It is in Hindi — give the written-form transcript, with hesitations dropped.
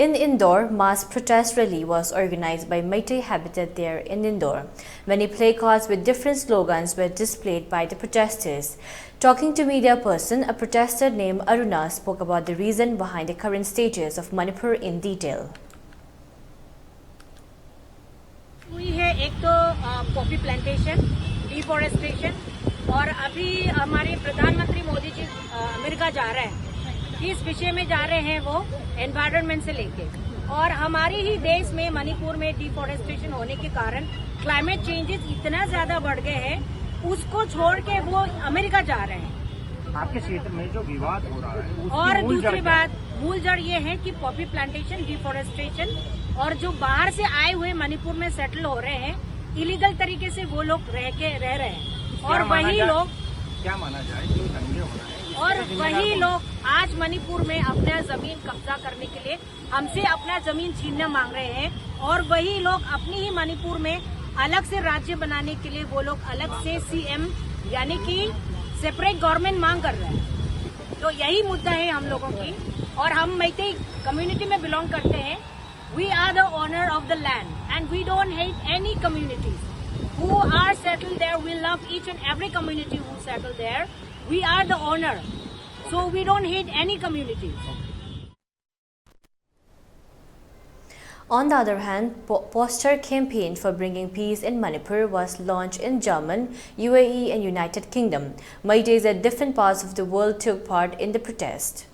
In Indore, mass protest rally was organized by Meitei Habitat there in Indore. Many placards with different slogans were displayed by the protesters. Talking to media person, a protester named Aruna spoke about the reason behind the current status of Manipur in detail. हुई है एक तो कॉफी प्लांटेशन, डिफॉरेस्टेशन और अभी हमारे प्रधानमंत्री मोदी जी अमेरिका जा रहे हैं। किस विषय में जा रहे हैं वो एनवायरनमेंट से लेके, और हमारे ही देश में मणिपुर में डिफॉरेस्टेशन होने के कारण क्लाइमेट चेंजेस इतना ज्यादा बढ़ गए हैं, उसको छोड़ के वो अमेरिका जा रहे हैं। आपके क्षेत्र में जो विवाद हो रहा है और दूसरी बात, मूल जड़ ये है कि कॉफी प्लांटेशन, डिफॉरेस्टेशन और जो बाहर से आए हुए मणिपुर में सेटल हो रहे हैं, इलीगल तरीके से वो लोग रह रहे हैं, और वही लोग क्या माना जाए जो दंगे हो रहे हैं, और वही लोग आज मणिपुर में अपना जमीन कब्जा करने के लिए हमसे अपना जमीन छीनना मांग रहे हैं, और वही लोग अपनी ही मणिपुर में अलग से राज्य बनाने के लिए वो लोग अलग से सीएम यानी कि सेपरेट गवर्नमेंट मांग कर रहे हैं। तो यही मुद्दा है हम लोगों की, और हम मैतेई कम्युनिटी में बिलोंग करते हैं। We are the owner of the land and we don't hate any communities who are settled there. We love each and every community who settled there. We are the owner, so we don't hate any community. On the other hand, poster campaign for bringing peace in Manipur was launched in German, UAE and United Kingdom. Meiteis at different parts of the world took part in the protest.